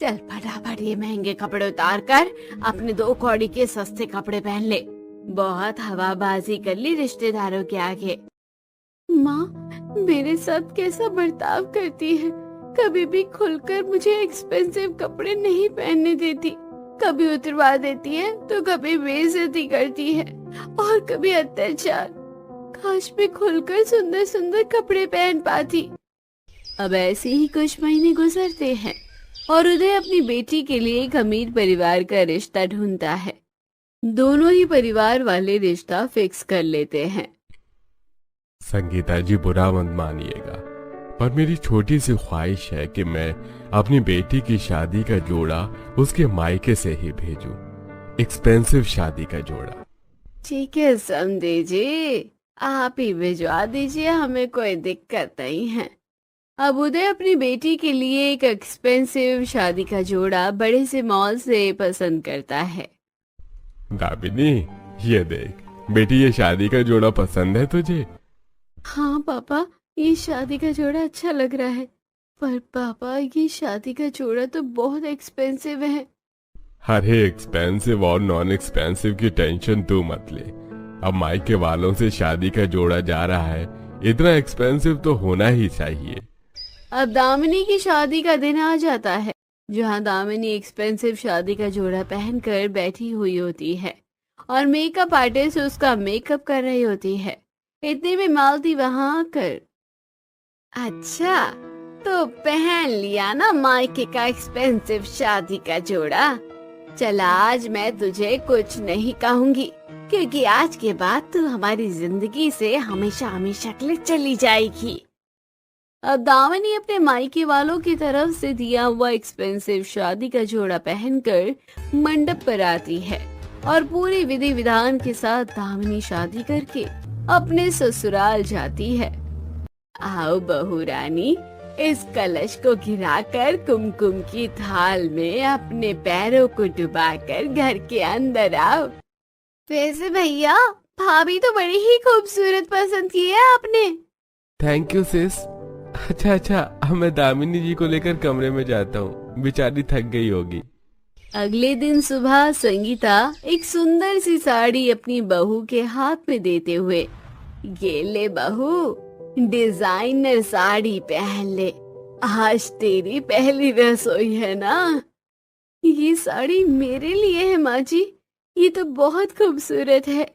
चल फटाफट ये महंगे कपड़े उतार कर अपने 2 कौड़ी के सस्ते कपड़े पहन ले। बहुत हवाबाजी कर ली रिश्तेदारों के आगे। माँ मेरे साथ कैसा बर्ताव करती है, कभी भी खुलकर मुझे एक्सपेंसिव कपड़े नहीं पहनने देती। कभी उतरवा देती है तो कभी बेइज्जती करती है और कभी अत्याचार। काश भी खुलकर सुंदर सुंदर कपड़े पहन पाती। अब ऐसे ही कुछ महीने गुजरते हैं और उदय अपनी बेटी के लिए एक अमीर परिवार का रिश्ता ढूंढता है। दोनों ही परिवार वाले रिश्ता फिक्स कर लेते हैं। संगीता जी बुरा मत मानिएगा, पर मेरी छोटी सी ख्वाहिश है कि मैं अपनी बेटी की शादी का जोड़ा उसके मायके से ही भेजूं। एक्सपेंसिव शादी का जोड़ा। ठीक है समझे जी, आप ही भिजवा दीजिए, हमें कोई दिक्कत नहीं है। अब उदय अपनी बेटी के लिए एक एक्सपेंसिव शादी का जोड़ा बड़े से मॉल से पसंद करता है। दामिनी ये देख, बेटी ये शादी का जोड़ा पसंद है तुझे? हाँ पापा, ये शादी का जोड़ा अच्छा लग रहा है, पर पापा ये शादी का जोड़ा तो बहुत एक्सपेंसिव है। अरे एक्सपेंसिव और नॉन एक्सपेंसिव की टेंशन तू मत ले। अब मायके वालों से शादी का जोड़ा जा रहा है, इतना एक्सपेंसिव तो होना ही चाहिए। अब दामिनी की शादी का दिन आ जाता है, जहाँ दामिनी एक्सपेंसिव शादी का जोड़ा पहनकर बैठी हुई होती है और मेकअप आर्टिस्ट उसका मेकअप कर रही होती है। इतने में मालती वहाँ आकर, अच्छा तो पहन लिया ना मायके का एक्सपेंसिव शादी का जोड़ा। चल आज मैं तुझे कुछ नहीं कहूंगी, क्योंकि आज के बाद तू हमारी जिंदगी से हमेशा हमेशा के लिए चली जाएगी। अब दामिनी अपने मायके वालों की तरफ से दिया हुआ एक्सपेंसिव शादी का जोड़ा पहनकर मंडप पर आती है और पूरी विधि विधान के साथ दामिनी शादी करके अपने ससुराल जाती है। आओ बहू रानी, इस कलश को गिराकर कुमकुम की थाल में अपने पैरों को डुबाकर घर के अंदर आओ। वैसे भैया भाभी तो बड़ी ही खूबसूरत पसंद की है आपने। थैंक यू सिस। अच्छा, अब मैं दामिनी जी को लेकर कमरे में जाता हूँ, बेचारी थक गई होगी। अगले दिन सुबह संगीता एक सुंदर सी साड़ी अपनी बहू के हाथ में देते हुए, ये ले बहू, डिजाइनर साड़ी पहन ले, आज तेरी पहली रसोई है ना। ये साड़ी मेरे लिए है माँ जी, ये तो बहुत खूबसूरत है।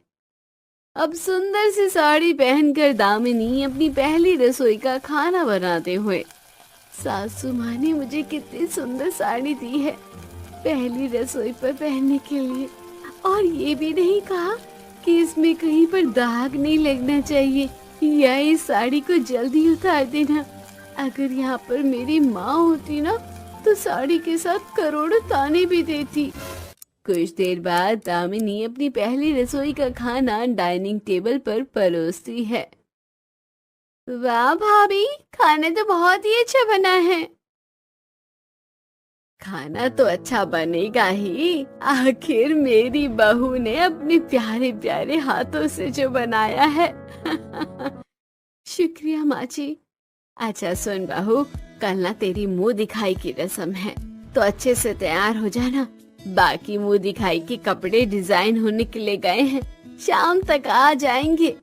अब सुंदर सी साड़ी पहनकर दामिनी अपनी पहली रसोई का खाना बनाते हुए, सासू माँ ने मुझे कितनी सुंदर साड़ी दी है पहली रसोई पर पहनने के लिए, और ये भी नहीं कहा कि इसमें कहीं पर दाग नहीं लगना चाहिए या इस साड़ी को जल्दी उतार देना। अगर यहाँ पर मेरी माँ होती ना तो साड़ी के साथ करोड़ों ताने भी देती। कुछ देर बाद दामिनी अपनी पहली रसोई का खाना डाइनिंग टेबल पर परोसती है। वाह भाभी, खाना तो बहुत ही अच्छा बना है। खाना तो अच्छा बनेगा ही, आखिर मेरी बहू ने अपने प्यारे प्यारे हाथों से जो बनाया है। शुक्रिया माँ जी। अच्छा सुन बहू, कल ना तेरी मुंह दिखाई की रस्म है, तो अच्छे से तैयार हो जाना। बाकी मुंह दिखाई के कपड़े डिजाइन होने के लिए गए हैं, शाम तक आ जाएंगे।